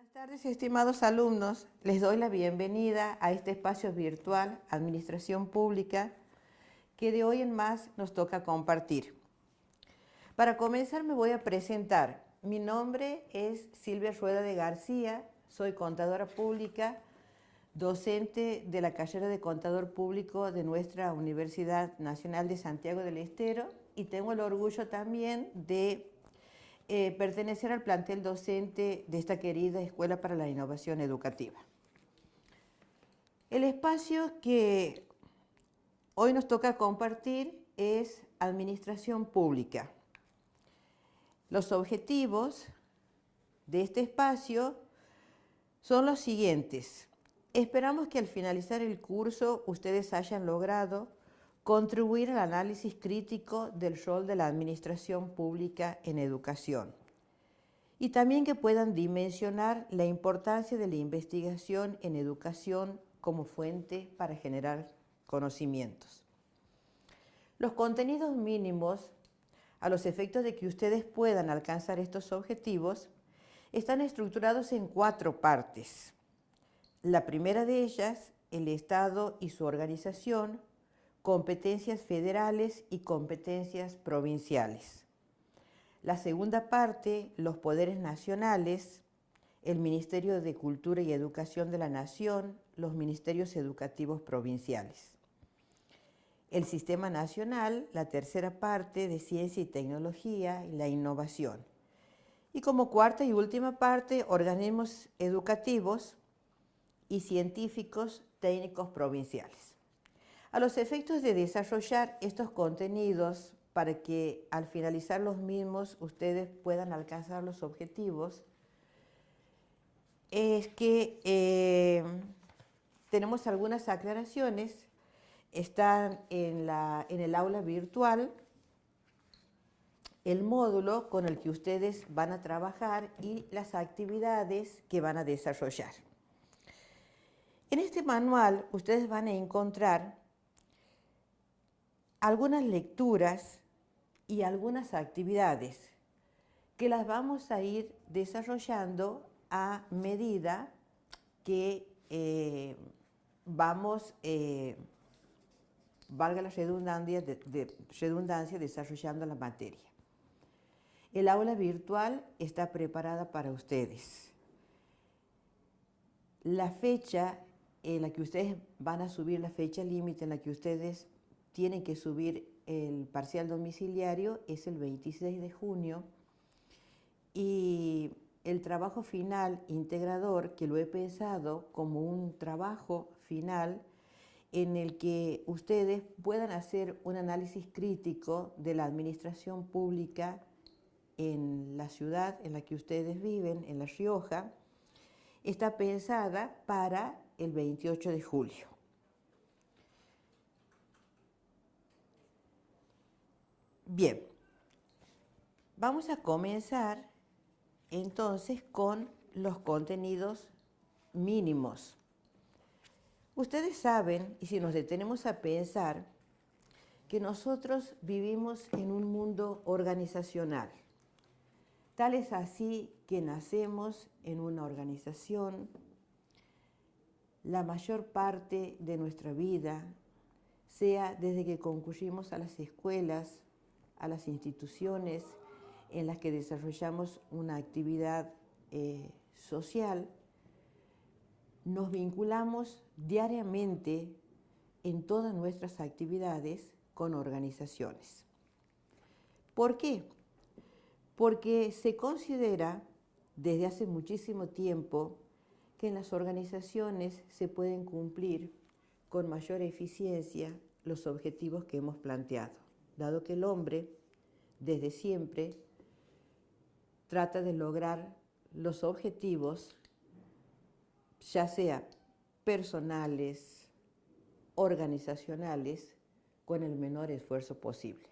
Buenas tardes, estimados alumnos. Les doy la bienvenida a este espacio virtual Administración Pública que de hoy en más nos toca compartir. Para comenzar me voy a presentar. Mi nombre es Silvia Rueda de García, soy contadora pública, docente de la carrera de Contador Público de nuestra Universidad Nacional de Santiago del Estero y tengo el orgullo también de pertenecer al plantel docente de esta querida Escuela para la Innovación Educativa. El espacio que hoy nos toca compartir es Administración Pública. Los objetivos de este espacio son los siguientes. Esperamos que al finalizar el curso ustedes hayan logrado contribuir al análisis crítico del rol de la administración pública en educación y también que puedan dimensionar la importancia de la investigación en educación como fuente para generar conocimientos. Los contenidos mínimos, a los efectos de que ustedes puedan alcanzar estos objetivos, están estructurados en 4 partes. La primera de ellas, el Estado y su organización, competencias federales y competencias provinciales. La segunda parte, los poderes nacionales, el Ministerio de Cultura y Educación de la Nación, los ministerios educativos provinciales. El sistema nacional, la tercera parte de ciencia y tecnología y la innovación. Y como cuarta y última parte, organismos educativos y científicos técnicos provinciales. A los efectos de desarrollar estos contenidos para que al finalizar los mismos ustedes puedan alcanzar los objetivos, es que tenemos algunas aclaraciones. Están en el aula virtual el módulo con el que ustedes van a trabajar y las actividades que van a desarrollar. En este manual ustedes van a encontrar algunas lecturas y algunas actividades que las vamos a ir desarrollando a medida que vamos, valga la redundancia, desarrollando la materia. El aula virtual está preparada para ustedes. La fecha en la que ustedes van a subir, la fecha límite en la que ustedes tienen que subir el parcial domiciliario es el 26 de junio y el trabajo final integrador, que lo he pensado como un trabajo final en el que ustedes puedan hacer un análisis crítico de la administración pública en la ciudad en la que ustedes viven, en La Rioja, está pensada para el 28 de julio. Bien, vamos a comenzar entonces con los contenidos mínimos. Ustedes saben, y si nos detenemos a pensar, que nosotros vivimos en un mundo organizacional. Tal es así que nacemos en una organización, la mayor parte de nuestra vida, sea desde que concurrimos a las escuelas, a las instituciones en las que desarrollamos una actividad social, nos vinculamos diariamente en todas nuestras actividades con organizaciones. ¿Por qué? Porque se considera desde hace muchísimo tiempo que en las organizaciones se pueden cumplir con mayor eficiencia los objetivos que hemos planteado, dado que el hombre, desde siempre, trata de lograr los objetivos, ya sea personales, organizacionales, con el menor esfuerzo posible.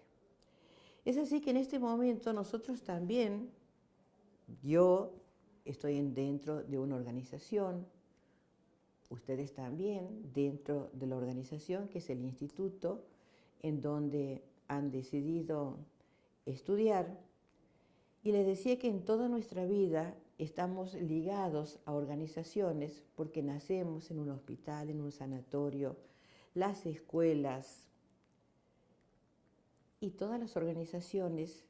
Es así que en este momento nosotros también, yo estoy dentro de una organización, ustedes también dentro de la organización que es el instituto, en donde han decidido estudiar, y les decía que en toda nuestra vida estamos ligados a organizaciones porque nacemos en un hospital, en un sanatorio, las escuelas y todas las organizaciones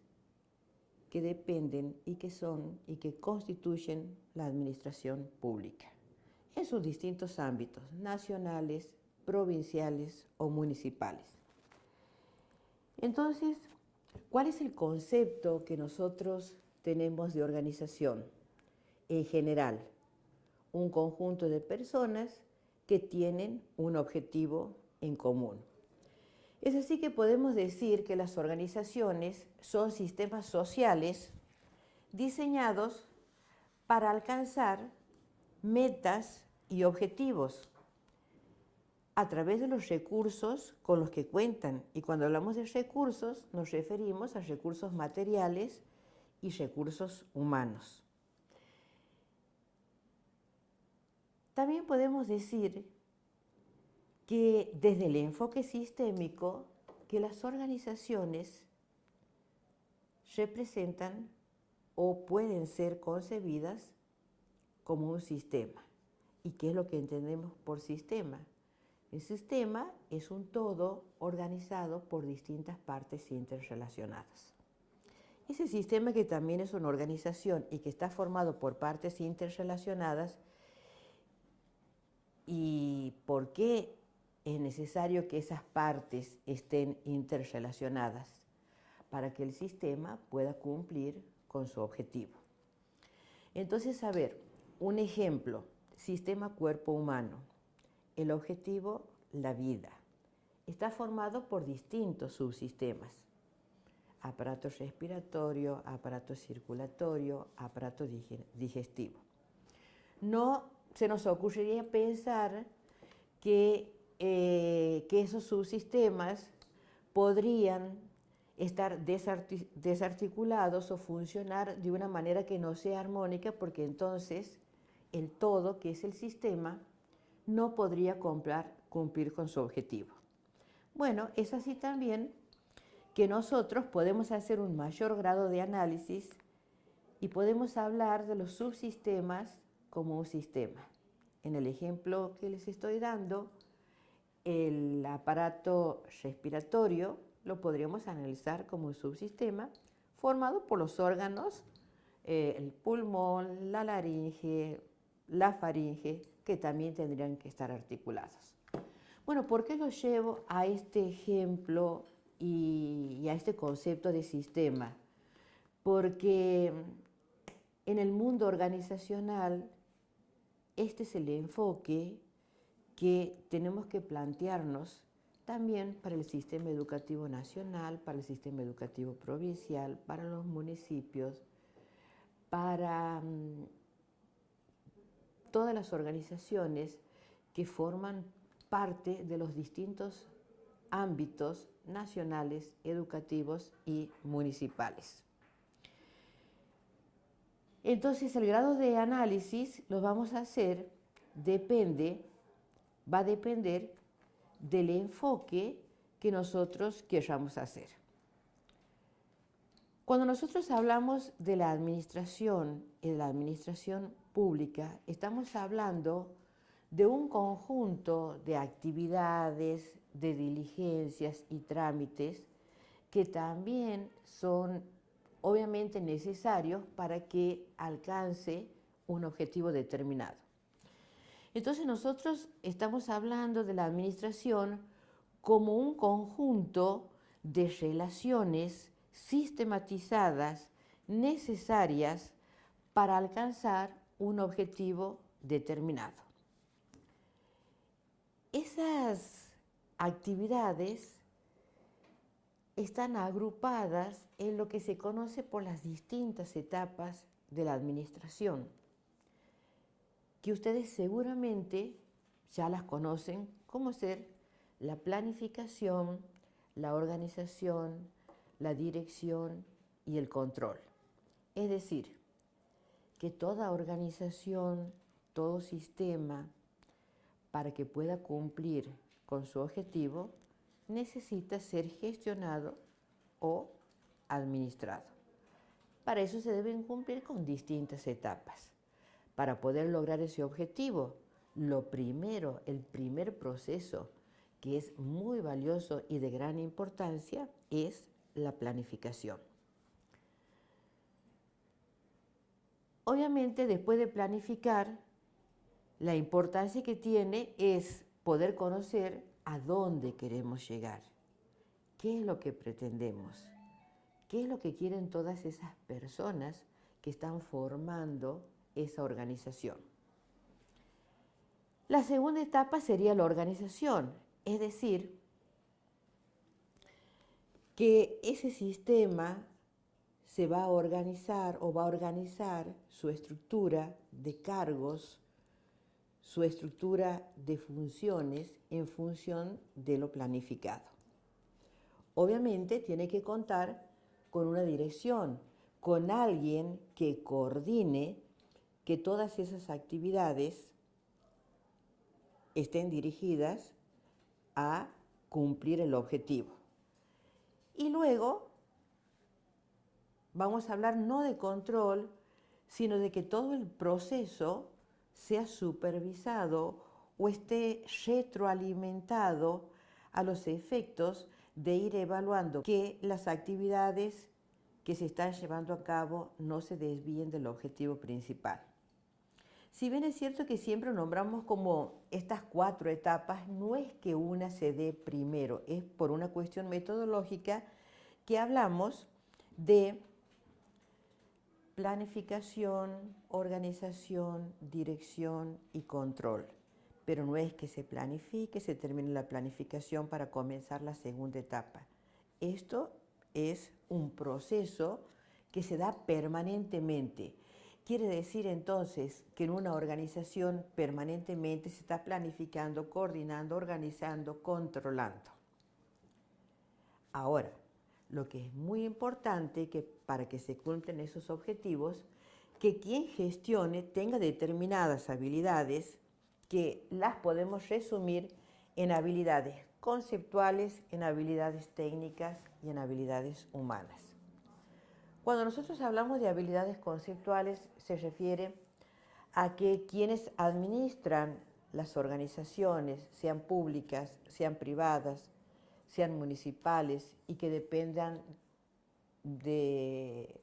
que dependen y que son y que constituyen la administración pública en sus distintos ámbitos, nacionales, provinciales o municipales. Entonces, ¿cuál es el concepto que nosotros tenemos de organización? En general, un conjunto de personas que tienen un objetivo en común. Es así que podemos decir que las organizaciones son sistemas sociales diseñados para alcanzar metas y objetivos a través de los recursos con los que cuentan. Y cuando hablamos de recursos, nos referimos a recursos materiales y recursos humanos. También podemos decir que desde el enfoque sistémico, que las organizaciones representan o pueden ser concebidas como un sistema. ¿Y qué es lo que entendemos por sistema? El sistema es un todo organizado por distintas partes interrelacionadas. Ese sistema, que también es una organización y que está formado por partes interrelacionadas, ¿y por qué es necesario que esas partes estén interrelacionadas? Para que el sistema pueda cumplir con su objetivo. Entonces, a ver, un ejemplo, sistema cuerpo humano. El objetivo, la vida. Está formado por distintos subsistemas. Aparato respiratorio, aparato circulatorio, aparato digestivo. No se nos ocurriría pensar que esos subsistemas podrían estar desarticulados o funcionar de una manera que no sea armónica, porque entonces el todo, que es el sistema, no podría cumplir con su objetivo. Bueno, es así también que nosotros podemos hacer un mayor grado de análisis y podemos hablar de los subsistemas como un sistema. En el ejemplo que les estoy dando, el aparato respiratorio lo podríamos analizar como un subsistema formado por los órganos, el pulmón, la laringe, la faringe, que también tendrían que estar articulados. Bueno, ¿por qué lo llevo a este ejemplo y a este concepto de sistema? Porque en el mundo organizacional este es el enfoque que tenemos que plantearnos también para el sistema educativo nacional, para el sistema educativo provincial, para los municipios, para todas las organizaciones que forman parte de los distintos ámbitos nacionales, educativos y municipales. Entonces, el grado de análisis lo vamos a hacer, va a depender del enfoque que nosotros queramos hacer. Cuando nosotros hablamos de la administración y de la administración pública, estamos hablando de un conjunto de actividades, de diligencias y trámites que también son obviamente necesarios para que alcance un objetivo determinado. Entonces nosotros estamos hablando de la administración como un conjunto de relaciones sistematizadas, necesarias para alcanzar un objetivo determinado. Esas actividades están agrupadas en lo que se conoce por las distintas etapas de la administración, que ustedes seguramente ya las conocen como ser la planificación, la organización, la dirección y el control. Es decir, que toda organización, todo sistema, para que pueda cumplir con su objetivo, necesita ser gestionado o administrado. Para eso se deben cumplir con distintas etapas. Para poder lograr ese objetivo, lo primero, el primer proceso que es muy valioso y de gran importancia es la planificación. Obviamente, después de planificar, la importancia que tiene es poder conocer a dónde queremos llegar, qué es lo que pretendemos, qué es lo que quieren todas esas personas que están formando esa organización. La segunda etapa sería la organización, es decir, que ese sistema se va a organizar o va a organizar su estructura de cargos, su estructura de funciones en función de lo planificado. Obviamente tiene que contar con una dirección, con alguien que coordine que todas esas actividades estén dirigidas a cumplir el objetivo. Y luego vamos a hablar no de control, sino de que todo el proceso sea supervisado o esté retroalimentado a los efectos de ir evaluando que las actividades que se están llevando a cabo no se desvíen del objetivo principal. Si bien es cierto que siempre nombramos como estas 4 etapas, no es que una se dé primero, es por una cuestión metodológica que hablamos de planificación, organización, dirección y control. Pero no es que se planifique, se termine la planificación para comenzar la segunda etapa. Esto es un proceso que se da permanentemente. Quiere decir entonces que en una organización permanentemente se está planificando, coordinando, organizando, controlando. Ahora, lo que es muy importante que para que se cumplan esos objetivos, que quien gestione tenga determinadas habilidades que las podemos resumir en habilidades conceptuales, en habilidades técnicas y en habilidades humanas. Cuando nosotros hablamos de habilidades conceptuales, se refiere a que quienes administran las organizaciones, sean públicas, sean privadas, sean municipales y que dependan de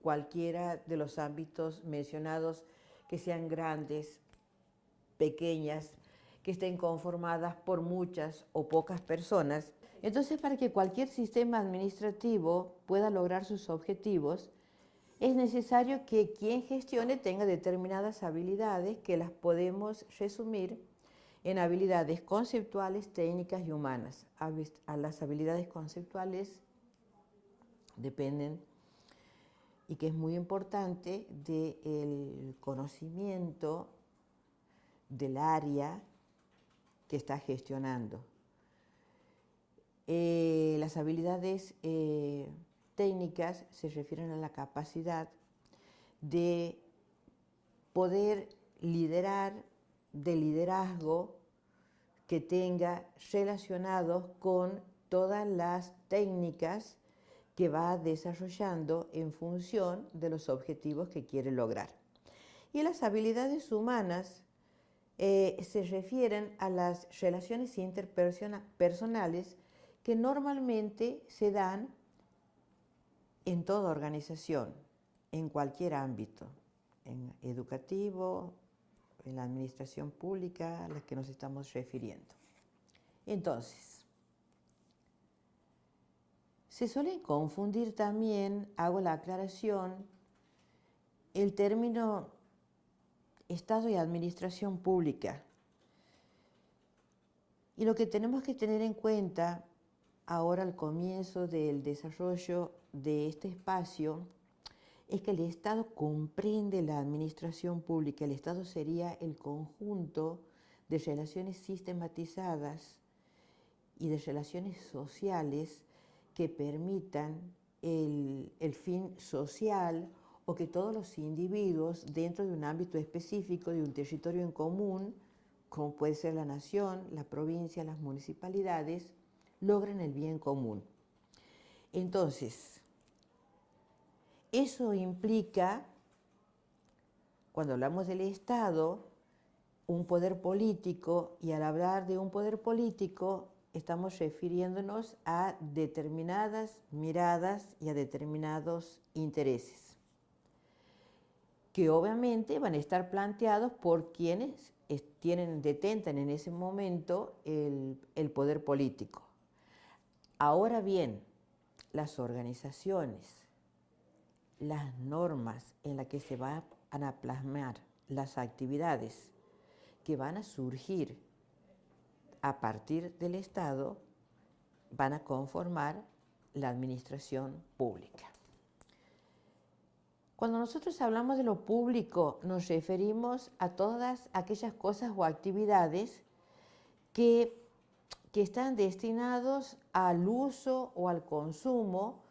cualquiera de los ámbitos mencionados, que sean grandes, pequeñas, que estén conformadas por muchas o pocas personas. Entonces, para que cualquier sistema administrativo pueda lograr sus objetivos, es necesario que quien gestione tenga determinadas habilidades que las podemos resumir en habilidades conceptuales, técnicas y humanas. A las habilidades conceptuales dependen, y que es muy importante, del conocimiento del área que está gestionando. Las habilidades técnicas se refieren a la capacidad de poder liderar, de liderazgo que tenga relacionados con todas las técnicas que va desarrollando en función de los objetivos que quiere lograr. Y las habilidades humanas se refieren a las relaciones interpersonales que normalmente se dan en toda organización, en cualquier ámbito, en educativo, en la administración pública a la que nos estamos refiriendo. Entonces, se suelen confundir también, hago la aclaración, el término Estado y administración pública. Y lo que tenemos que tener en cuenta ahora al comienzo del desarrollo de este espacio es que el Estado comprende la administración pública. El Estado sería el conjunto de relaciones sistematizadas y de relaciones sociales que permitan el fin social o que todos los individuos dentro de un ámbito específico, de un territorio en común, como puede ser la nación, la provincia, las municipalidades, logren el bien común. Entonces, Eso implica, cuando hablamos del Estado, un poder político, y al hablar de un poder político estamos refiriéndonos a determinadas miradas y a determinados intereses, que obviamente van a estar planteados por quienes detentan en ese momento el poder político. Ahora bien, las organizaciones, las normas en las que se van a plasmar las actividades que van a surgir a partir del Estado van a conformar la administración pública. Cuando nosotros hablamos de lo público, nos referimos a todas aquellas cosas o actividades que están destinados al uso o al consumo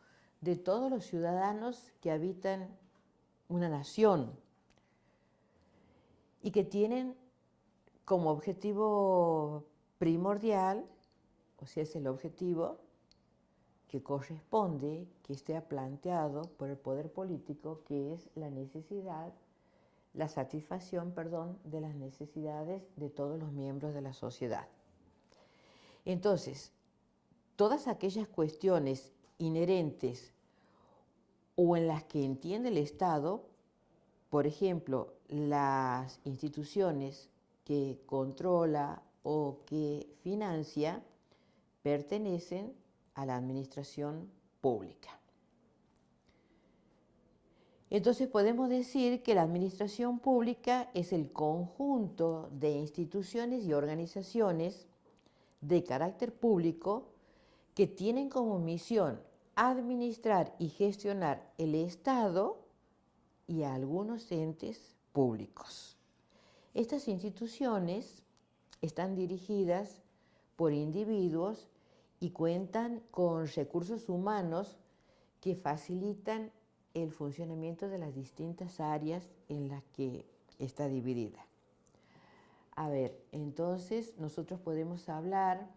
de todos los ciudadanos que habitan una nación y que tienen como objetivo primordial, o sea, es el objetivo que corresponde, que esté planteado por el poder político, que es la satisfacción, de las necesidades de todos los miembros de la sociedad. Entonces, todas aquellas cuestiones inherentes o en las que entiende el Estado, por ejemplo, las instituciones que controla o que financia, pertenecen a la administración pública. Entonces podemos decir que la administración pública es el conjunto de instituciones y organizaciones de carácter público que tienen como misión administrar y gestionar el Estado y a algunos entes públicos. Estas instituciones están dirigidas por individuos y cuentan con recursos humanos que facilitan el funcionamiento de las distintas áreas en las que está dividida. A ver, entonces nosotros podemos hablar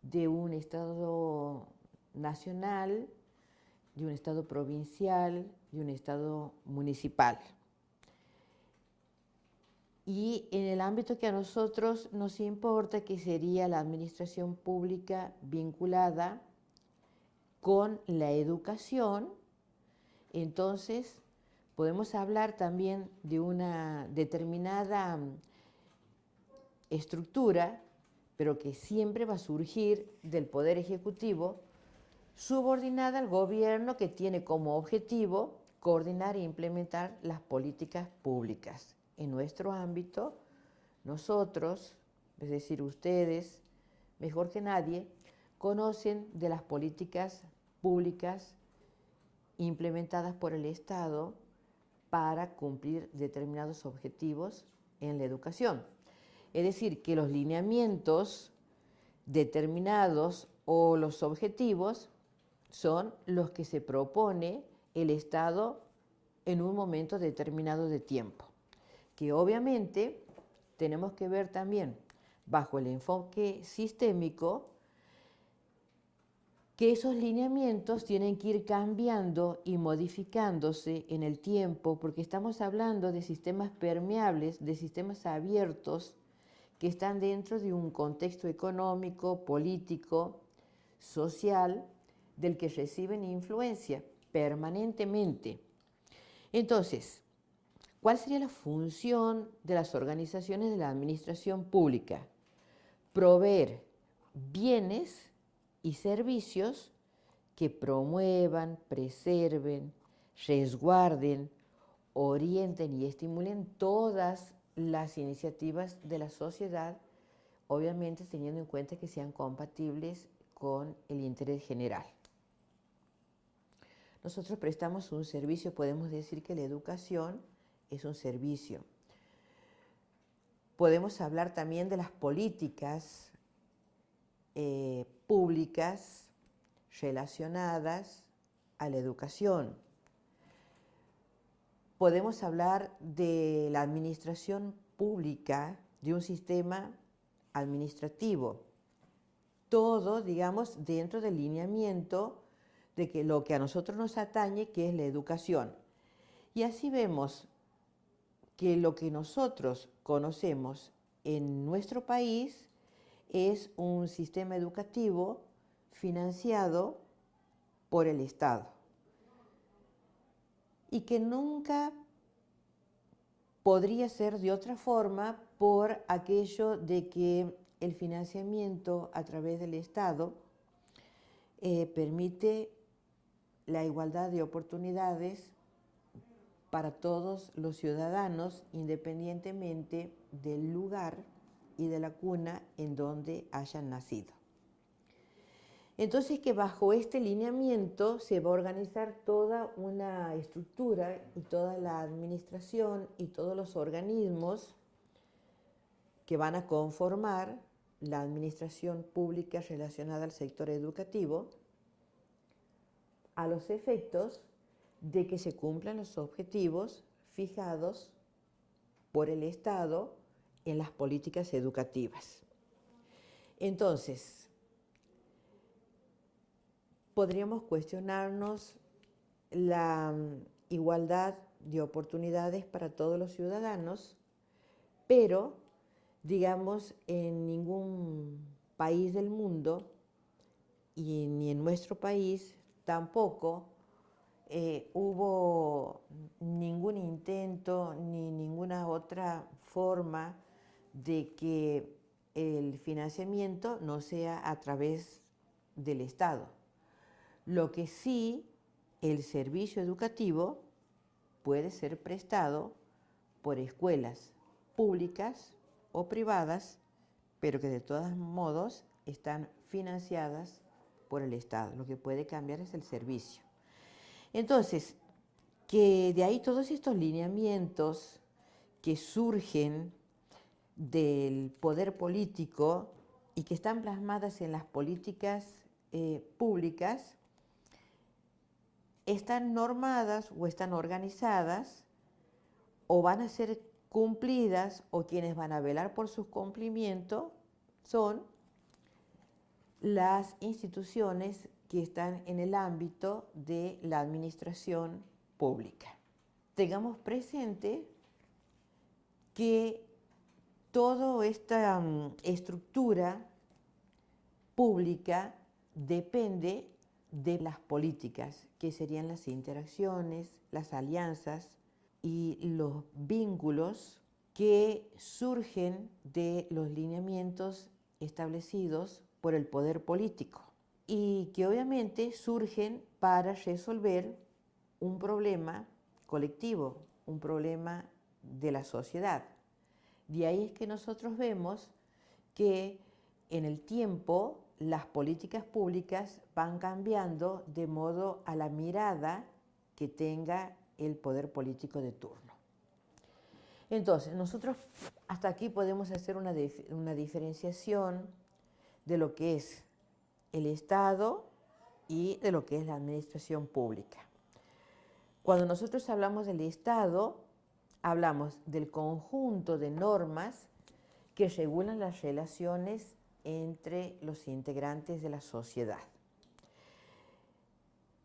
de un Estado nacional, de un Estado provincial, de un Estado municipal. Y en el ámbito que a nosotros nos importa, que sería la administración pública vinculada con la educación, entonces podemos hablar también de una determinada estructura, pero que siempre va a surgir del Poder Ejecutivo, subordinada al gobierno, que tiene como objetivo coordinar e implementar las políticas públicas. En nuestro ámbito, nosotros, es decir, ustedes, mejor que nadie, conocen de las políticas públicas implementadas por el Estado para cumplir determinados objetivos en la educación. Es decir, que los lineamientos determinados o los objetivos son los que se propone el Estado en un momento determinado de tiempo, que obviamente tenemos que ver también bajo el enfoque sistémico que esos lineamientos tienen que ir cambiando y modificándose en el tiempo, porque estamos hablando de sistemas permeables, de sistemas abiertos que están dentro de un contexto económico, político, social, del que reciben influencia permanentemente. Entonces, ¿cuál sería la función de las organizaciones de la administración pública? Proveer bienes y servicios que promuevan, preserven, resguarden, orienten y estimulen todas las iniciativas de la sociedad, obviamente teniendo en cuenta que sean compatibles con el interés general. Nosotros prestamos un servicio, podemos decir que la educación es un servicio. Podemos hablar también de las políticas públicas relacionadas a la educación. Podemos hablar de la administración pública, de un sistema administrativo. Todo, digamos, dentro del lineamiento de que lo que a nosotros nos atañe, que es la educación. Y así vemos que lo que nosotros conocemos en nuestro país es un sistema educativo financiado por el Estado y que nunca podría ser de otra forma por aquello de que el financiamiento a través del Estado permite la igualdad de oportunidades para todos los ciudadanos, independientemente del lugar y de la cuna en donde hayan nacido. Entonces que bajo este lineamiento se va a organizar toda una estructura y toda la administración y todos los organismos que van a conformar la administración pública relacionada al sector educativo a los efectos de que se cumplan los objetivos fijados por el Estado en las políticas educativas. Entonces, podríamos cuestionarnos la igualdad de oportunidades para todos los ciudadanos, pero, digamos, en ningún país del mundo, y ni en nuestro país tampoco, hubo ningún intento ni ninguna otra forma de que el financiamiento no sea a través del Estado. Lo que sí, el servicio educativo puede ser prestado por escuelas públicas o privadas, pero que de todos modos están financiadas por el Estado. Lo que puede cambiar es el servicio. Entonces, que de ahí todos estos lineamientos que surgen del poder político y que están plasmadas en las políticas públicas, están normadas o están organizadas o van a ser cumplidas, o quienes van a velar por su cumplimiento son las instituciones que están en el ámbito de la administración pública. Tengamos presente que toda esta estructura pública depende de las políticas, que serían las interacciones, las alianzas y los vínculos que surgen de los lineamientos establecidos por el poder político y que obviamente surgen para resolver un problema colectivo, un problema de la sociedad. De ahí es que nosotros vemos que en el tiempo las políticas públicas van cambiando de modo a la mirada que tenga el poder político de turno. Entonces, nosotros hasta aquí podemos hacer una diferenciación de lo que es el Estado y de lo que es la administración pública. Cuando nosotros hablamos del Estado, hablamos del conjunto de normas que regulan las relaciones entre los integrantes de la sociedad.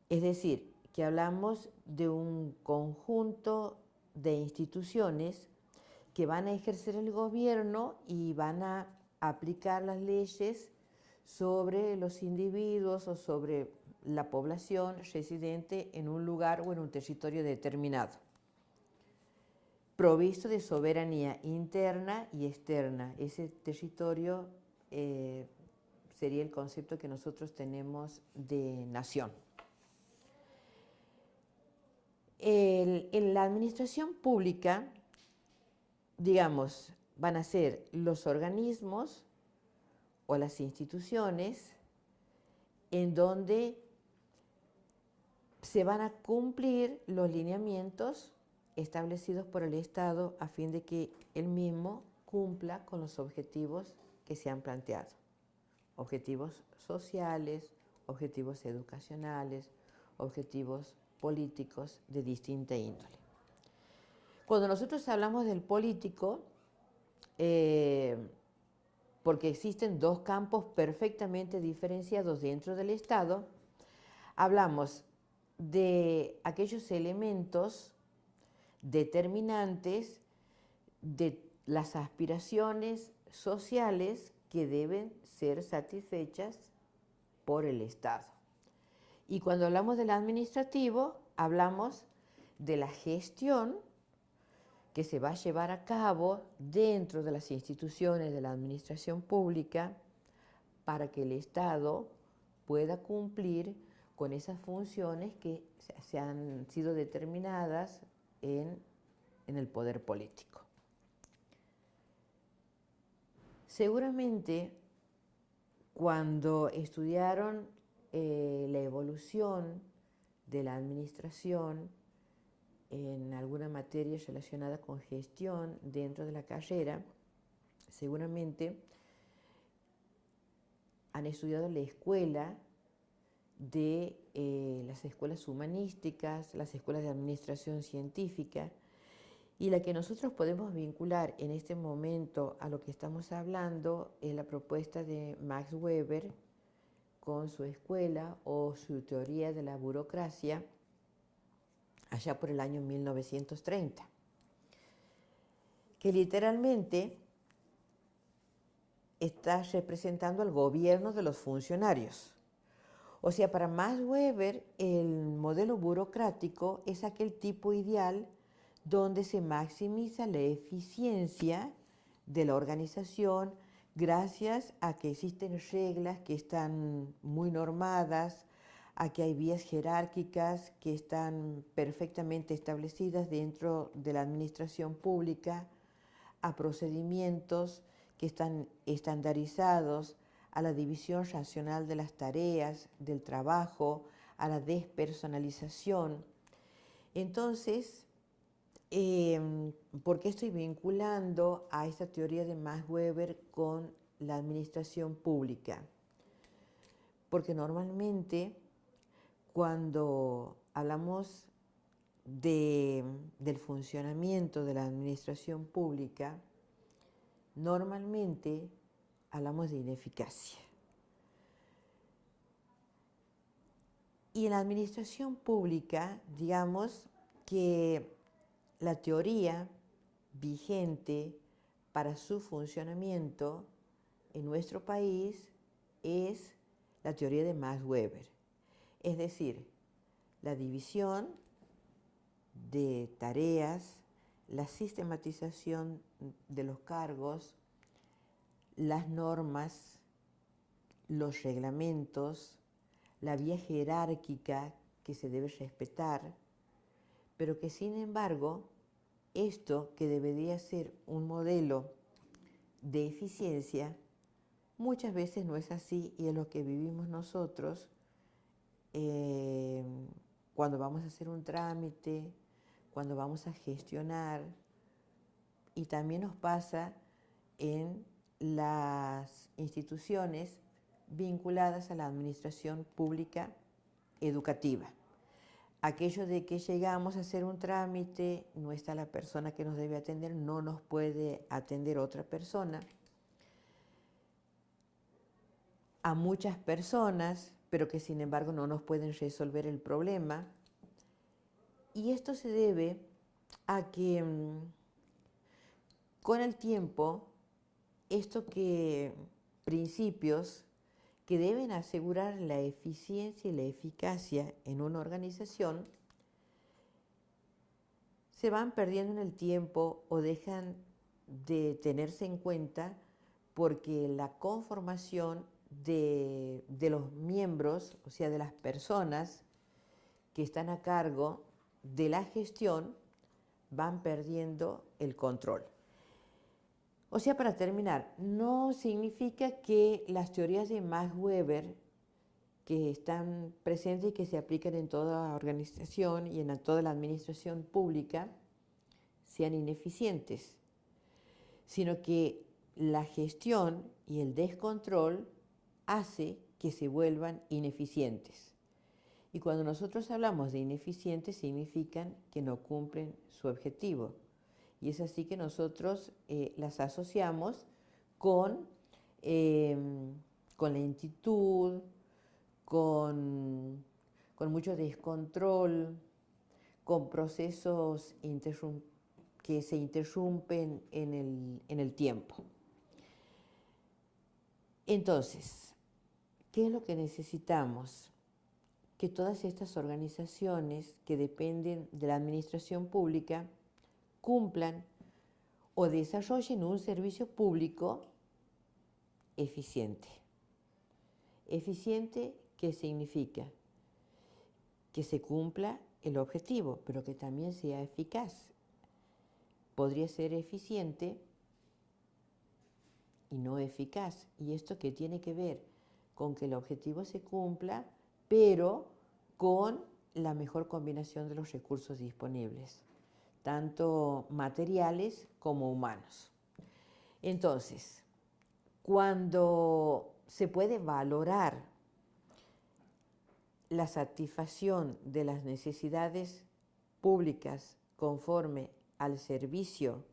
Es decir, que hablamos de un conjunto de instituciones que van a ejercer el gobierno y van a aplicar las leyes sobre los individuos o sobre la población residente en un lugar o en un territorio determinado, provisto de soberanía interna y externa. Ese territorio sería el concepto que nosotros tenemos de nación. En la administración pública, digamos, van a ser los organismos o las instituciones en donde se van a cumplir los lineamientos establecidos por el Estado a fin de que él mismo cumpla con los objetivos que se han planteado. Objetivos sociales, objetivos educacionales, objetivos políticos de distinta índole. Cuando nosotros hablamos del político, porque existen dos campos perfectamente diferenciados dentro del Estado, Hablamos de aquellos elementos determinantes de las aspiraciones sociales que deben ser satisfechas por el Estado. Y cuando hablamos del administrativo, hablamos de la gestión que se va a llevar a cabo dentro de las instituciones de la administración pública para que el Estado pueda cumplir con esas funciones que se han sido determinadas en el poder político. Seguramente cuando estudiaron la evolución de la administración en alguna materia relacionada con gestión dentro de la carrera, seguramente han estudiado la escuela de las escuelas humanísticas, las escuelas de administración científica, y la que nosotros podemos vincular en este momento a lo que estamos hablando es la propuesta de Max Weber con su escuela o su teoría de la burocracia allá por el año 1930, que literalmente está representando al gobierno de los funcionarios. O sea, para Max Weber, el modelo burocrático es aquel tipo ideal donde se maximiza la eficiencia de la organización gracias a que existen reglas que están muy normadas, a que hay vías jerárquicas que están perfectamente establecidas dentro de la administración pública, a procedimientos que están estandarizados, a la división racional de las tareas, del trabajo, a la despersonalización. Entonces, ¿por qué estoy vinculando a esta teoría de Max Weber con la administración pública? Porque normalmente cuando hablamos del funcionamiento de la administración pública, normalmente hablamos de ineficacia. Y en la administración pública, digamos que la teoría vigente para su funcionamiento en nuestro país es la teoría de Max Weber, es decir, la división de tareas, la sistematización de los cargos, las normas, los reglamentos, la vía jerárquica que se debe respetar, pero que sin embargo, esto que debería ser un modelo de eficiencia, muchas veces no es así y es lo que vivimos nosotros cuando vamos a hacer un trámite, cuando vamos a gestionar, y también nos pasa en las instituciones vinculadas a la administración pública educativa. Aquello de que llegamos a hacer un trámite, no está la persona que nos debe atender, no nos puede atender otra persona. A muchas personas, pero que sin embargo no nos pueden resolver el problema. Y esto se debe a que con el tiempo, principios que deben asegurar la eficiencia y la eficacia en una organización, se van perdiendo en el tiempo o dejan de tenerse en cuenta porque la conformación de los miembros, o sea, de las personas que están a cargo de la gestión, van perdiendo el control. O sea, para terminar, no significa que las teorías de Max Weber, que están presentes y que se aplican en toda organización y en toda la administración pública, sean ineficientes, sino que la gestión y el descontrol hace que se vuelvan ineficientes. Y cuando nosotros hablamos de ineficientes, significan que no cumplen su objetivo. Y es así que nosotros las asociamos con lentitud, con con mucho descontrol, con procesos que se interrumpen en el tiempo. Entonces, ¿qué es lo que necesitamos? Que todas estas organizaciones que dependen de la administración pública cumplan o desarrollen un servicio público eficiente. Eficiente, ¿qué significa? Que se cumpla el objetivo, pero que también sea eficaz. Podría ser eficiente y no eficaz. ¿Y esto qué tiene que ver? Con que el objetivo se cumpla, pero con la mejor combinación de los recursos disponibles, tanto materiales como humanos. Entonces, cuando se puede valorar la satisfacción de las necesidades públicas conforme al servicio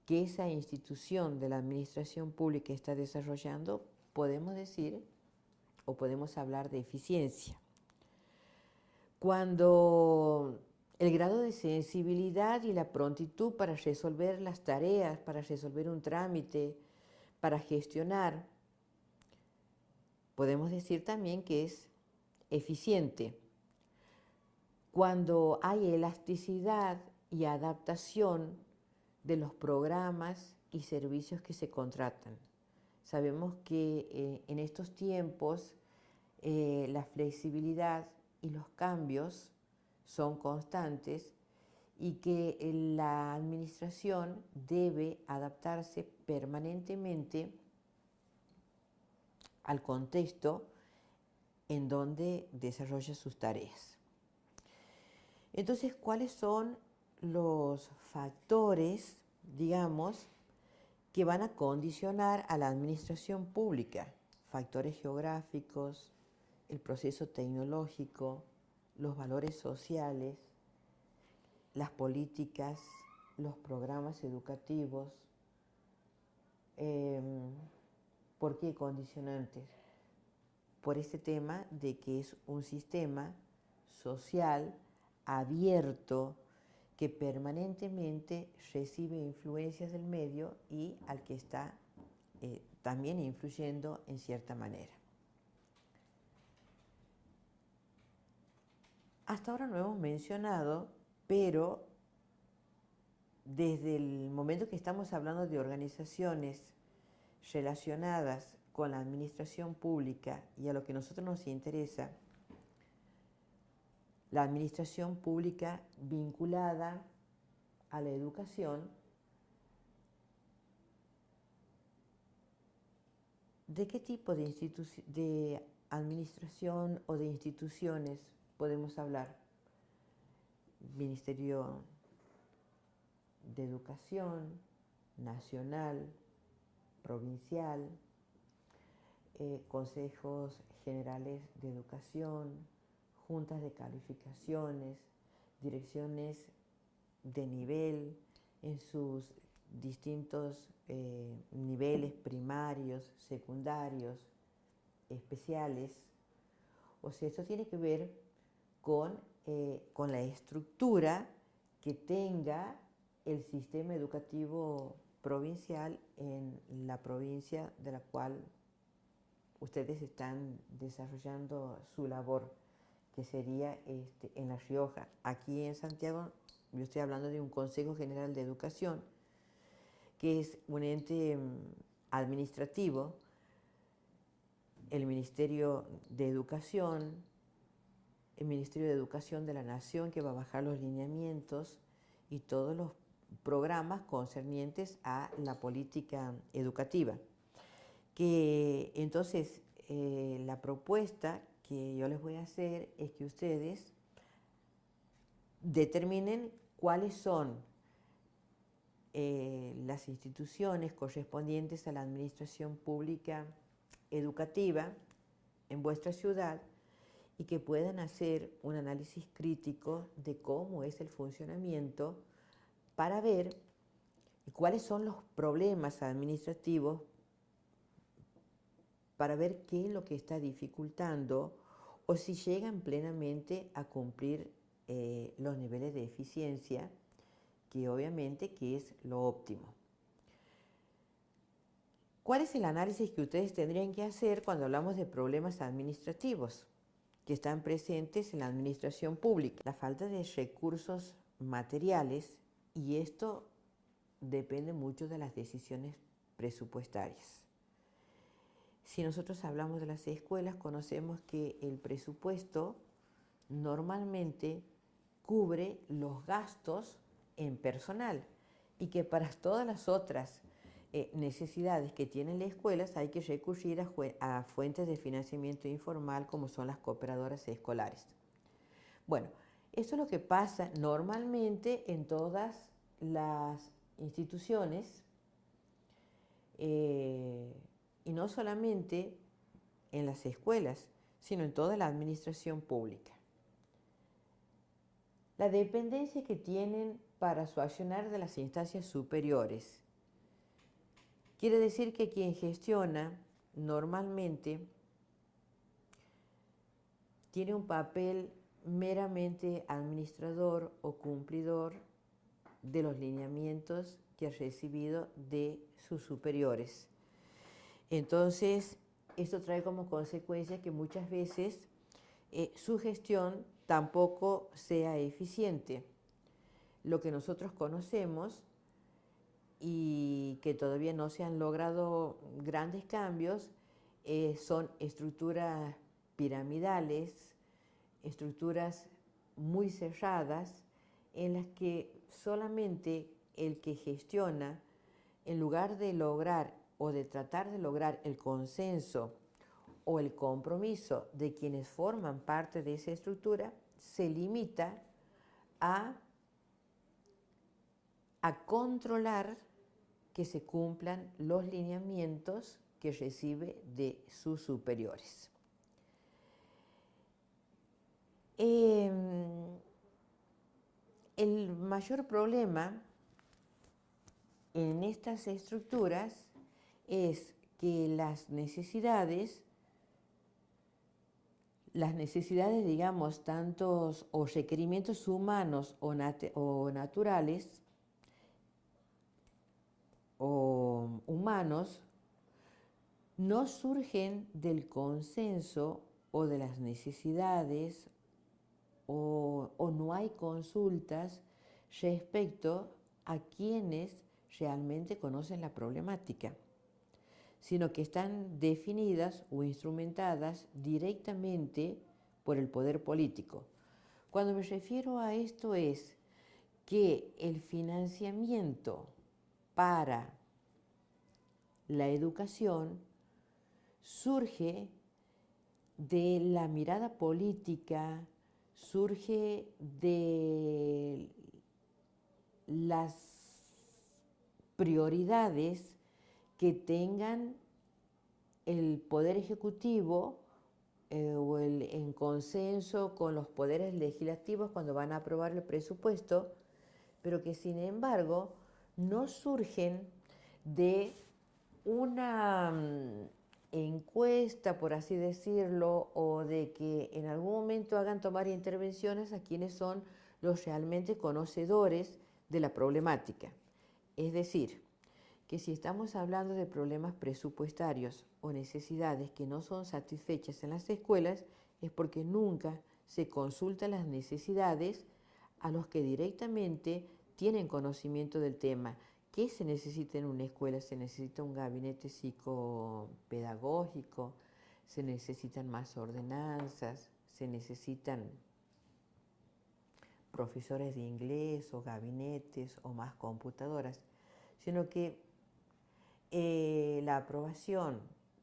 que esa institución de la administración pública está desarrollando, podemos decir o podemos hablar de eficiencia. Cuando el grado de sensibilidad y la prontitud para resolver las tareas, para resolver un trámite, para gestionar, podemos decir también que es eficiente. Cuando hay elasticidad y adaptación de los programas y servicios que se contratan. Sabemos que en estos tiempos la flexibilidad y los cambios son constantes y que la administración debe adaptarse permanentemente al contexto en donde desarrolla sus tareas. Entonces, ¿cuáles son los factores, digamos, que van a condicionar a la administración pública? Factores geográficos, el proceso tecnológico, los valores sociales, las políticas, los programas educativos. ¿Por qué condicionantes? Por este tema de que es un sistema social abierto que permanentemente recibe influencias del medio y al que está también influyendo en cierta manera. Hasta ahora no hemos mencionado, pero desde el momento que estamos hablando de organizaciones relacionadas con la administración pública y a lo que a nosotros nos interesa, la administración pública vinculada a la educación, ¿de qué tipo de administración o de instituciones podemos hablar? Ministerio de Educación, nacional, provincial, consejos generales de educación, juntas de calificaciones, direcciones de nivel en sus distintos niveles primarios, secundarios, especiales. O sea, esto tiene que ver con la estructura que tenga el sistema educativo provincial en la provincia de la cual ustedes están desarrollando su labor, que sería en La Rioja. Aquí en Santiago yo estoy hablando de un Consejo General de Educación, que es un ente administrativo, el Ministerio de Educación, el Ministerio de Educación de la Nación, que va a bajar los lineamientos y todos los programas concernientes a la política educativa. Que entonces la propuesta que yo les voy a hacer es que ustedes determinen cuáles son las instituciones correspondientes a la administración pública educativa en vuestra ciudad y que puedan hacer un análisis crítico de cómo es el funcionamiento para ver cuáles son los problemas administrativos, para ver qué es lo que está dificultando o si llegan plenamente a cumplir los niveles de eficiencia, que obviamente que es lo óptimo. ¿Cuál es el análisis que ustedes tendrían que hacer cuando hablamos de problemas administrativos que están presentes en la administración pública? La falta de recursos materiales, y esto depende mucho de las decisiones presupuestarias. Si nosotros hablamos de las escuelas, conocemos que el presupuesto normalmente cubre los gastos en personal y que para todas las otras necesidades que tienen las escuelas hay que recurrir a fuentes de financiamiento informal como son las cooperadoras escolares. Bueno, esto es lo que pasa normalmente en todas las instituciones y no solamente en las escuelas, sino en toda la administración pública. La dependencia que tienen para su accionar de las instancias superiores quiere decir que quien gestiona normalmente tiene un papel meramente administrador o cumplidor de los lineamientos que ha recibido de sus superiores. Entonces, esto trae como consecuencia que muchas veces su gestión tampoco sea eficiente. Lo que nosotros conocemos y que todavía no se han logrado grandes cambios son estructuras piramidales, estructuras muy cerradas en las que solamente el que gestiona, en lugar de lograr o de tratar de lograr el consenso o el compromiso de quienes forman parte de esa estructura, se limita a controlar que se cumplan los lineamientos que recibe de sus superiores. El mayor problema en estas estructuras es que las necesidades, digamos, tantos o requerimientos humanos o naturales o humanos, no surgen del consenso o de las necesidades o no hay consultas respecto a quienes realmente conocen la problemática, sino que están definidas o instrumentadas directamente por el poder político. Cuando me refiero a esto es que el financiamiento para la educación surge de la mirada política, surge de las prioridades que tengan el Poder Ejecutivo o en consenso con los poderes legislativos cuando van a aprobar el presupuesto, pero que sin embargo no surgen de una encuesta, por así decirlo, o de que en algún momento hagan tomar intervenciones a quienes son los realmente conocedores de la problemática. Es decir, que si estamos hablando de problemas presupuestarios o necesidades que no son satisfechas en las escuelas, es porque nunca se consultan las necesidades a los que directamente tienen conocimiento del tema. ¿Qué se necesita en una escuela? Se necesita un gabinete psicopedagógico, se necesitan más ordenanzas, se necesitan profesores de inglés o gabinetes o más computadoras, sino que la aprobación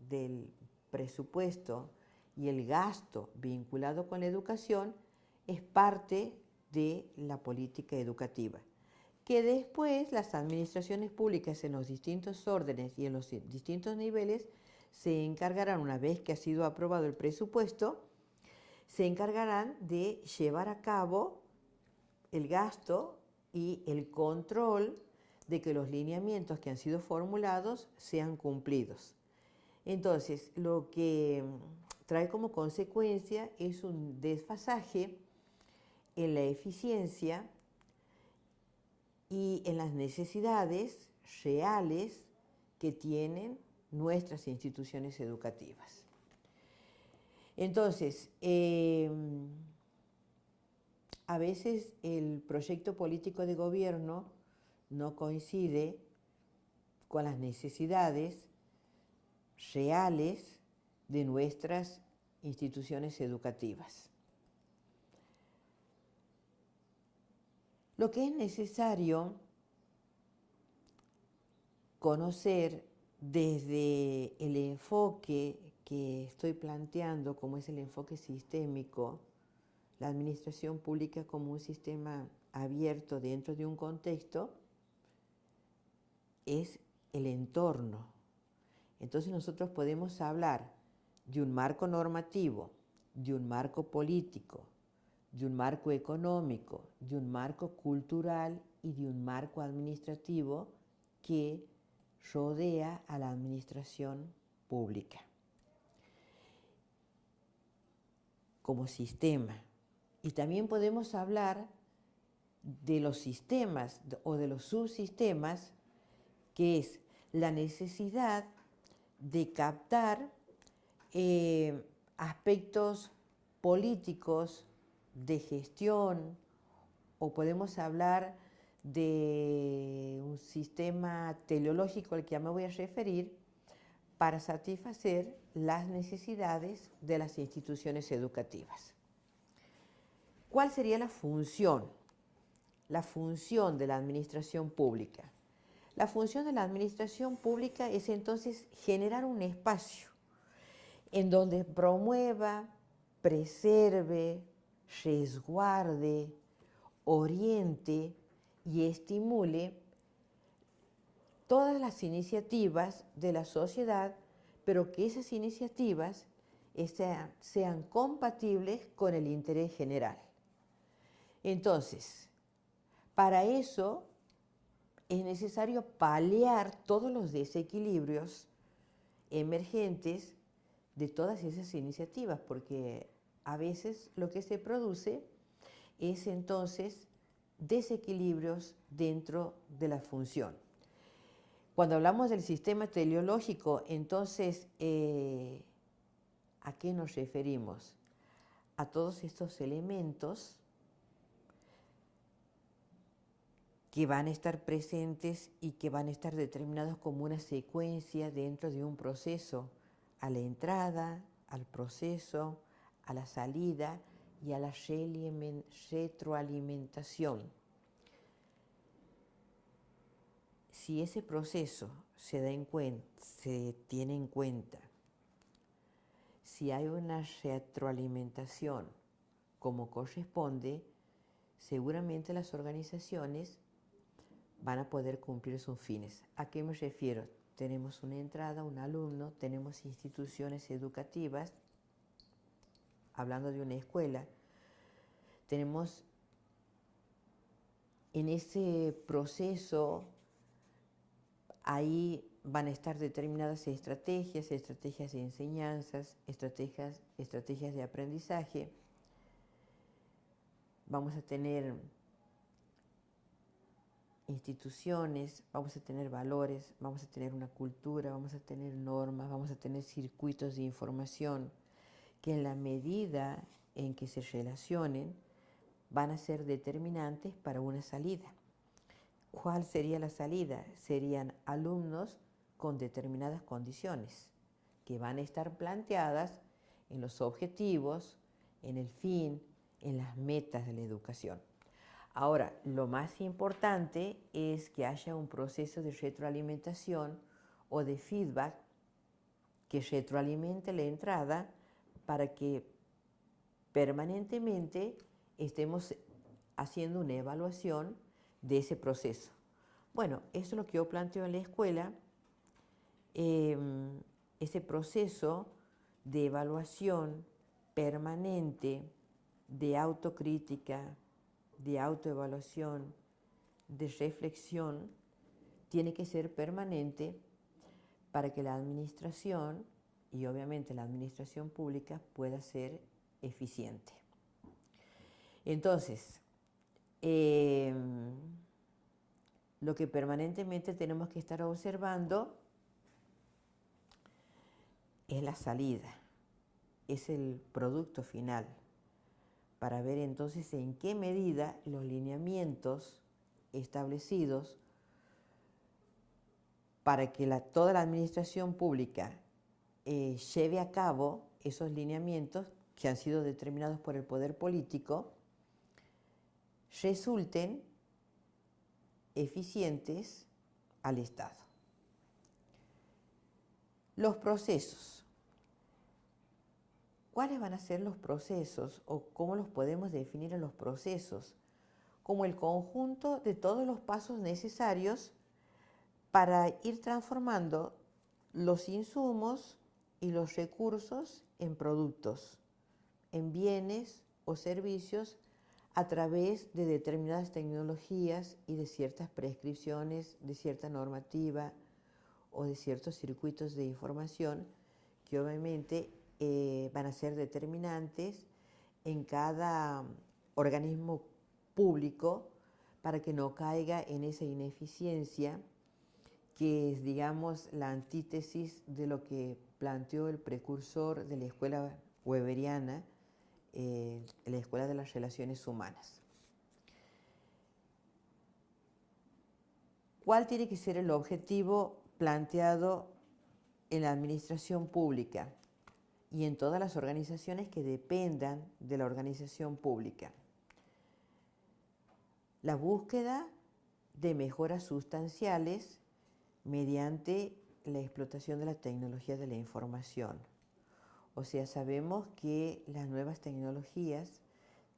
del presupuesto y el gasto vinculado con la educación es parte de la política educativa, que después las administraciones públicas en los distintos órdenes y en los distintos niveles se encargarán, una vez que ha sido aprobado el presupuesto, se encargarán de llevar a cabo el gasto y el control de que los lineamientos que han sido formulados sean cumplidos. Entonces, lo que trae como consecuencia es un desfasaje en la eficiencia y en las necesidades reales que tienen nuestras instituciones educativas. Entonces, a veces el proyecto político de gobierno no coincide con las necesidades reales de nuestras instituciones educativas. Lo que es necesario conocer desde el enfoque que estoy planteando, como es el enfoque sistémico, la administración pública como un sistema abierto dentro de un contexto, es el entorno. Entonces nosotros podemos hablar de un marco normativo, de un marco político, de un marco económico, de un marco cultural y de un marco administrativo que rodea a la administración pública como sistema. Y también podemos hablar de los sistemas o de los subsistemas, que es la necesidad de captar aspectos políticos de gestión, o podemos hablar de un sistema teleológico al que ya me voy a referir, para satisfacer las necesidades de las instituciones educativas. ¿Cuál sería la función? La función de la administración pública. La función de la administración pública es entonces generar un espacio en donde promueva, preserve, resguarde, oriente y estimule todas las iniciativas de la sociedad, pero que esas iniciativas sean compatibles con el interés general. Entonces, para eso es necesario paliar todos los desequilibrios emergentes de todas esas iniciativas, porque a veces lo que se produce es entonces desequilibrios dentro de la función. Cuando hablamos del sistema teleológico, entonces, ¿a qué nos referimos? A todos estos elementos que van a estar presentes y que van a estar determinados como una secuencia dentro de un proceso, a la entrada, al proceso, a la salida y a la retroalimentación. Si ese proceso se tiene en cuenta, si hay una retroalimentación como corresponde, seguramente las organizaciones van a poder cumplir sus fines. ¿A qué me refiero? Tenemos una entrada, un alumno, tenemos instituciones educativas, hablando de una escuela, tenemos en ese proceso, ahí van a estar determinadas estrategias de enseñanzas, estrategias de aprendizaje. Vamos a tener instituciones, vamos a tener valores, vamos a tener una cultura, vamos a tener normas, vamos a tener circuitos de información que en la medida en que se relacionen van a ser determinantes para una salida. ¿Cuál sería la salida? Serían alumnos con determinadas condiciones que van a estar planteadas en los objetivos, en el fin, en las metas de la educación. Ahora, lo más importante es que haya un proceso de retroalimentación o de feedback que retroalimente la entrada para que permanentemente estemos haciendo una evaluación de ese proceso. Bueno, eso es lo que yo planteo en la escuela, ese proceso de evaluación permanente, de autocrítica, de autoevaluación, de reflexión, tiene que ser permanente para que la administración y obviamente la administración pública pueda ser eficiente. Entonces, lo que permanentemente tenemos que estar observando es la salida, es el producto final, para ver entonces en qué medida los lineamientos establecidos para que toda la administración pública lleve a cabo esos lineamientos que han sido determinados por el poder político, resulten eficientes al Estado. Los procesos. ¿Cuáles van a ser los procesos o cómo los podemos definir en los procesos? Como el conjunto de todos los pasos necesarios para ir transformando los insumos y los recursos en productos, en bienes o servicios a través de determinadas tecnologías y de ciertas prescripciones, de cierta normativa o de ciertos circuitos de información que obviamente van a ser determinantes en cada organismo público para que no caiga en esa ineficiencia que es, digamos, la antítesis de lo que planteó el precursor de la escuela weberiana, la escuela de las relaciones humanas. ¿Cuál tiene que ser el objetivo planteado en la administración pública y en todas las organizaciones que dependan de la organización pública? La búsqueda de mejoras sustanciales mediante la explotación de la tecnología de la información. O sea, sabemos que las nuevas tecnologías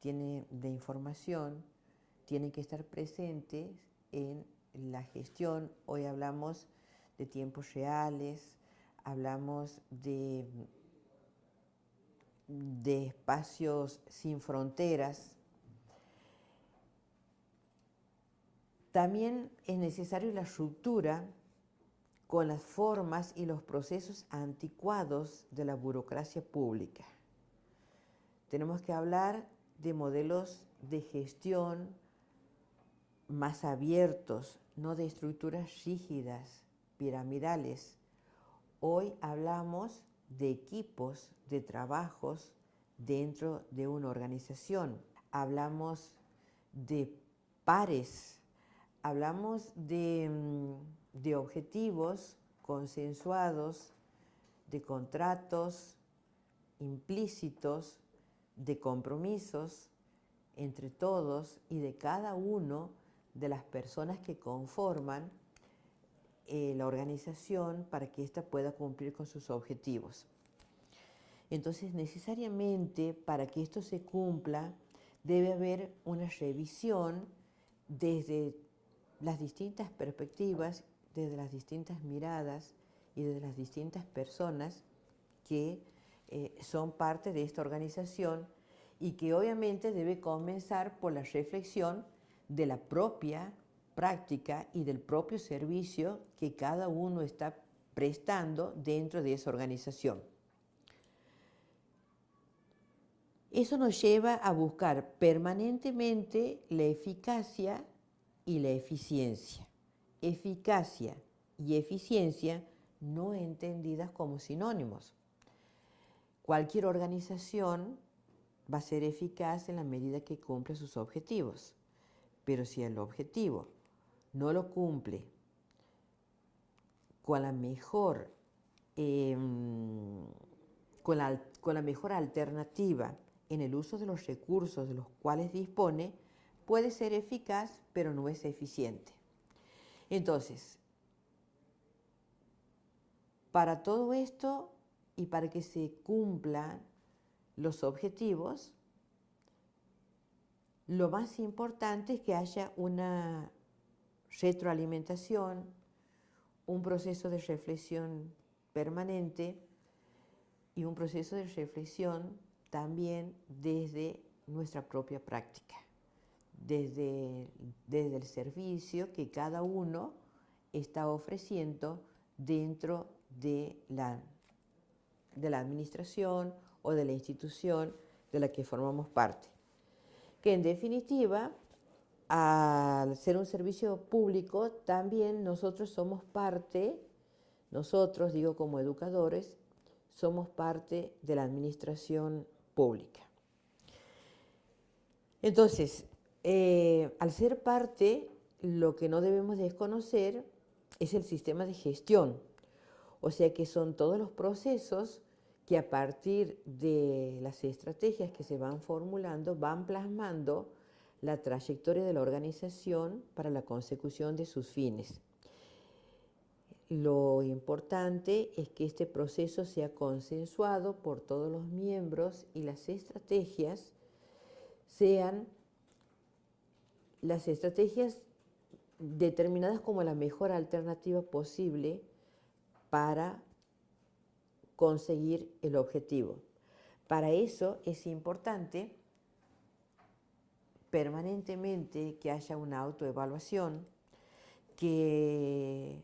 de información tienen que estar presentes en la gestión. Hoy hablamos de tiempos reales, hablamos de espacios sin fronteras. También es necesaria la ruptura con las formas y los procesos anticuados de la burocracia pública. Tenemos que hablar de modelos de gestión más abiertos, no de estructuras rígidas, piramidales. Hoy hablamos de equipos de trabajos dentro de una organización. Hablamos de pares, hablamos de objetivos consensuados, de contratos implícitos, de compromisos entre todos y de cada uno de las personas que conforman la organización para que ésta pueda cumplir con sus objetivos. Entonces, necesariamente, para que esto se cumpla, debe haber una revisión desde las distintas perspectivas, desde las distintas miradas y desde las distintas personas que son parte de esta organización y que obviamente debe comenzar por la reflexión de la propia práctica y del propio servicio que cada uno está prestando dentro de esa organización. Eso nos lleva a buscar permanentemente la eficacia y la eficiencia. Eficacia y eficiencia no entendidas como sinónimos. Cualquier organización va a ser eficaz en la medida que cumple sus objetivos, pero si el objetivo no lo cumple con la mejor, con la mejor alternativa en el uso de los recursos de los cuales dispone, puede ser eficaz, pero no es eficiente. Entonces, para todo esto y para que se cumplan los objetivos, lo más importante es que haya una retroalimentación, un proceso de reflexión permanente y un proceso de reflexión también desde nuestra propia práctica, desde el servicio que cada uno está ofreciendo dentro de la de la administración o de la institución de la que formamos parte. Que en definitiva, al ser un servicio público, también nosotros somos parte, nosotros digo como educadores, somos parte de la administración pública. Entonces, al ser parte, lo que no debemos desconocer es el sistema de gestión. O sea que son todos los procesos que a partir de las estrategias que se van formulando, van plasmando la trayectoria de la organización para la consecución de sus fines. Lo importante es que este proceso sea consensuado por todos los miembros y las estrategias sean las estrategias determinadas como la mejor alternativa posible para conseguir el objetivo. Para eso es importante permanentemente que haya una autoevaluación, que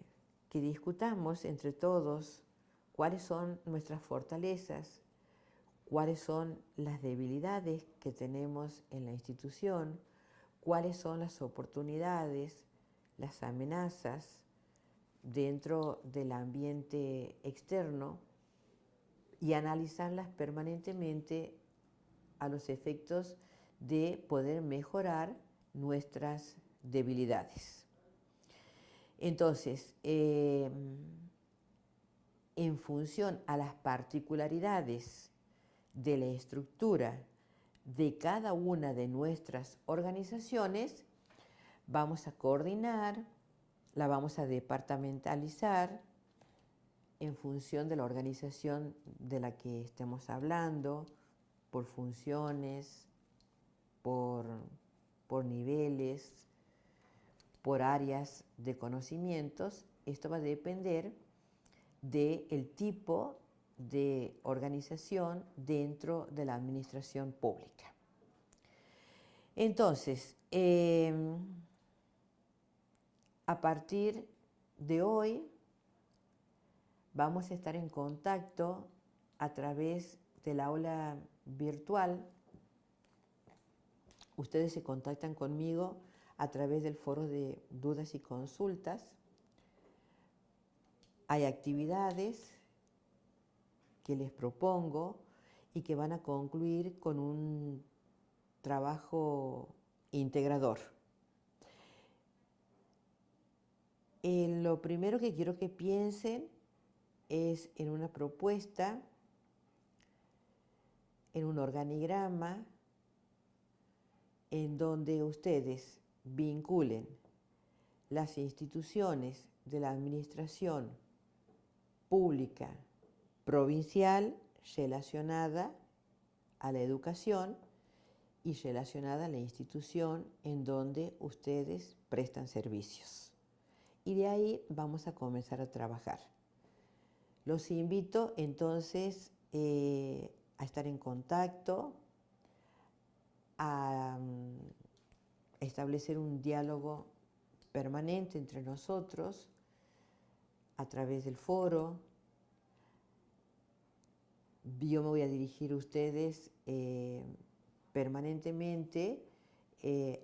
discutamos entre todos cuáles son nuestras fortalezas, cuáles son las debilidades que tenemos en la institución, cuáles son las oportunidades, las amenazas dentro del ambiente externo y analizarlas permanentemente a los efectos de poder mejorar nuestras debilidades. Entonces, en función a las particularidades de la estructura de cada una de nuestras organizaciones, vamos a coordinar, la vamos a departamentalizar en función de la organización de la que estemos hablando, por funciones, por niveles, por áreas de conocimientos. Esto va a depender del tipo de organización dentro de la administración pública. Entonces, a partir de hoy vamos a estar en contacto a través del aula virtual. Ustedes se contactan conmigo a través del foro de dudas y consultas. Hay actividades que les propongo y que van a concluir con un trabajo integrador. Lo primero que quiero que piensen es en una propuesta, en un organigrama, en donde ustedes vinculen las instituciones de la administración pública provincial relacionada a la educación y relacionada a la institución en donde ustedes prestan servicios. Y de ahí vamos a comenzar a trabajar. Los invito entonces a estar en contacto, a establecer un diálogo permanente entre nosotros a través del foro. Yo me voy a dirigir a ustedes permanentemente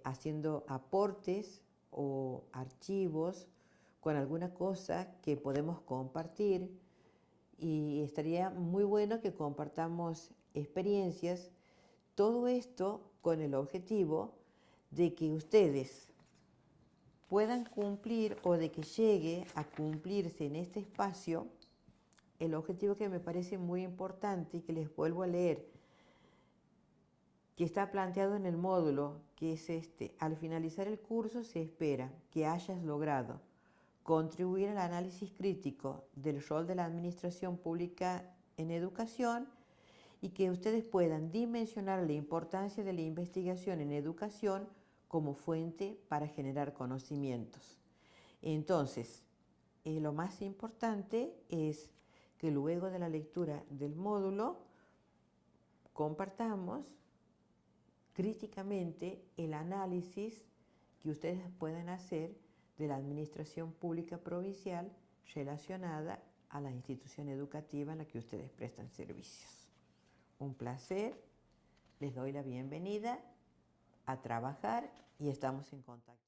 haciendo aportes o archivos con alguna cosa que podemos compartir, y estaría muy bueno que compartamos experiencias, todo esto con el objetivo de que ustedes puedan cumplir o de que llegue a cumplirse en este espacio el objetivo que me parece muy importante y que les vuelvo a leer, que está planteado en el módulo, que es este: al finalizar el curso se espera que hayas logrado contribuir al análisis crítico del rol de la administración pública en educación y que ustedes puedan dimensionar la importancia de la investigación en educación como fuente para generar conocimientos. Entonces, lo más importante es que luego de la lectura del módulo compartamos críticamente el análisis que ustedes puedan hacer de la administración pública provincial relacionada a la institución educativa en la que ustedes prestan servicios. Un placer, les doy la bienvenida a trabajar y estamos en contacto.